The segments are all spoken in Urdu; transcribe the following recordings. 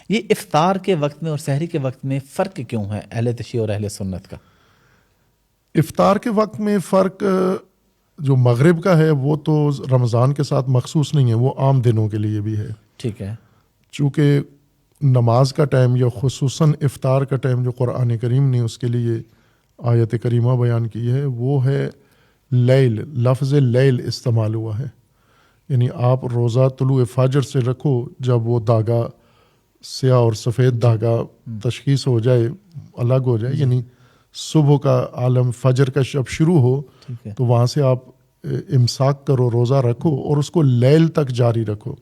یہ افطار کے وقت میں اور سحری کے وقت میں فرق کیوں ہے اہل تشیع اور اہل سنت کا؟ افطار کے وقت میں فرق جو مغرب کا ہے وہ تو رمضان کے ساتھ مخصوص نہیں ہے، وہ عام دنوں کے لیے بھی ہے. ٹھیک ہے. چونکہ نماز کا ٹائم یا خصوصاً افطار کا ٹائم جو قرآن کریم نے اس کے لیے آیت کریمہ بیان کی ہے وہ ہے لیل. لفظ لیل استعمال ہوا ہے، یعنی آپ روزہ طلوع فجر سے رکھو، جب وہ دھاگا سیاہ اور سفید دھاگا تشخیص ہو جائے، الگ ہو جائے، یعنی صبح کا عالم فجر کا جب شروع ہو تو وہاں سے آپ امساک کرو، روزہ رکھو اور اس کو لیل تک جاری رکھو.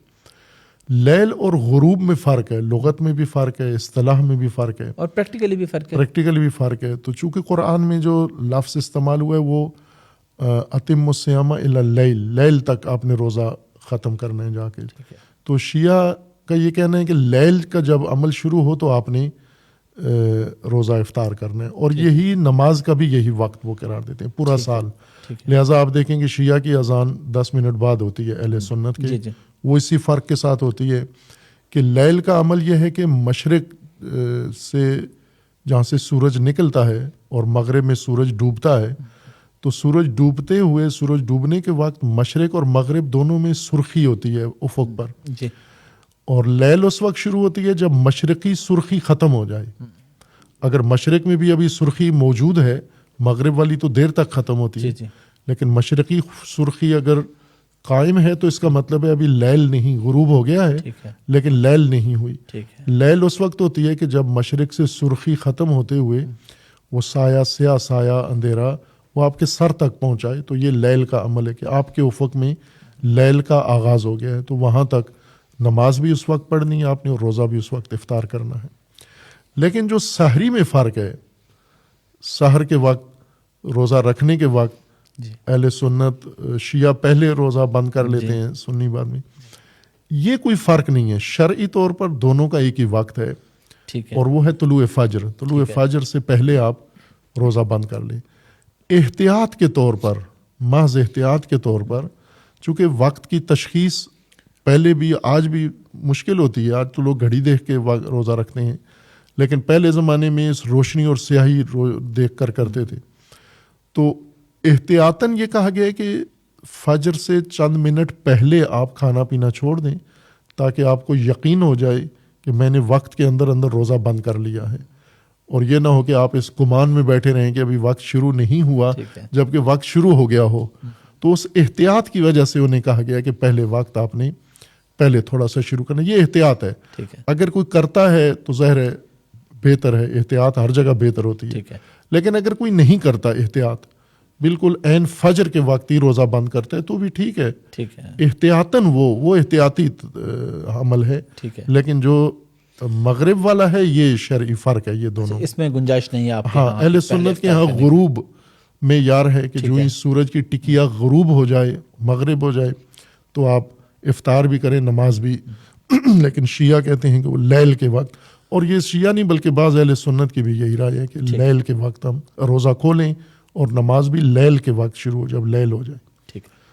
لیل اور غروب میں فرق ہے، لغت میں بھی فرق ہے، اصطلاح میں بھی فرق ہے، اور پریکٹیکلی بھی فرق ہے. پریکٹیکلی بھی فرق ہے. تو چونکہ قرآن میں جو لفظ استعمال ہوا ہے وہ اتم الصیام الی اللیل، لیل تک آپ نے روزہ ختم کرنا ہے جا کے. تو شیعہ کا یہ کہنا ہے کہ لیل کا جب عمل شروع ہو تو آپ نے روزہ افطار کرنا ہے، اور یہی نماز کا بھی یہی وقت وہ قرار دیتے ہیں پورا سال. لہٰذا آپ دیکھیں کہ شیعہ کی اذان 10 منٹ بعد ہوتی ہے، اہل سنت کے وہ اسی فرق کے ساتھ ہوتی ہے کہ لیل کا عمل یہ ہے کہ مشرق سے جہاں سے سورج نکلتا ہے اور مغرب میں سورج ڈوبتا ہے، تو سورج ڈوبتے ہوئے، سورج ڈوبنے کے وقت مشرق اور مغرب دونوں میں سرخی ہوتی ہے افق پر، اور لیل اس وقت شروع ہوتی ہے جب مشرقی سرخی ختم ہو جائے. اگر مشرق میں بھی ابھی سرخی موجود ہے، مغرب والی تو دیر تک ختم ہوتی ہے، لیکن مشرقی سرخی اگر قائم ہے تو اس کا مطلب ہے ابھی لیل نہیں، غروب ہو گیا ہے لیکن لیل نہیں ہوئی. لیل اس وقت ہوتی ہے کہ جب مشرق سے سرخی ختم ہوتے ہوئے وہ سایہ، سیاہ سایہ اندھیرا وہ آپ کے سر تک پہنچائے، تو یہ لیل کا عمل ہے کہ آپ کے افق میں لیل کا آغاز ہو گیا ہے. تو وہاں تک نماز بھی اس وقت پڑھنی ہے آپ نے اور روزہ بھی اس وقت افطار کرنا ہے. لیکن جو سحری میں فرق ہے، سحر کے وقت، روزہ رکھنے کے وقت اہل سنت شیعہ پہلے روزہ بند کر لیتے ہیں، سنی بعد میں، یہ کوئی فرق نہیں ہے. شرعی طور پر دونوں کا ایک ہی وقت ہے، اور وہ ہے طلوع فجر. طلوع فجر سے پہلے آپ روزہ بند کر لیں. احتیاط کے طور پر، محض احتیاط کے طور پر، چونکہ وقت کی تشخیص پہلے بھی آج بھی مشکل ہوتی ہے. آج تو لوگ گھڑی دیکھ کے روزہ رکھتے ہیں، لیکن پہلے زمانے میں اس روشنی اور سیاہی دیکھ کر کرتے تھے. تو احتیاطاً یہ کہا گیا ہے کہ فجر سے چند منٹ پہلے آپ کھانا پینا چھوڑ دیں تاکہ آپ کو یقین ہو جائے کہ میں نے وقت کے اندر اندر روزہ بند کر لیا ہے، اور یہ نہ ہو کہ آپ اس گمان میں بیٹھے رہیں کہ ابھی وقت شروع نہیں ہوا جبکہ وقت شروع ہو گیا ہو. تو اس احتیاط کی وجہ سے انہیں کہا گیا کہ پہلے وقت آپ نے پہلے تھوڑا سا شروع کرنا. یہ احتیاط ہے. اگر کوئی کرتا ہے تو ظاہر ہے بہتر ہے، احتیاط ہر جگہ بہتر ہوتی ہے. لیکن اگر کوئی نہیں کرتا احتیاط، بالکل عین فجر کے وقت ہی روزہ بند کرتا ہے تو بھی ٹھیک ہے. احتیاطاً وہ احتیاطی عمل ہے. لیکن جو مغرب والا ہے یہ شرعی فرق ہے، یہ دونوں اس میں گنجائش نہیں ہے آپ کے. ہاں، اہل سنت کے ہاں غروب میں یار ہے کہ جو ہی سورج کی ٹکیا غروب ہو جائے، مغرب ہو جائے، تو آپ افطار بھی کریں، نماز بھی. لیکن شیعہ کہتے ہیں کہ وہ لیل کے وقت، اور یہ شیعہ نہیں بلکہ بعض اہل سنت کی بھی یہی رائے ہے کہ لیل کے وقت ہم روزہ کھولیں اور نماز بھی لیل کے وقت شروع ہو، جب لیل ہو جائے.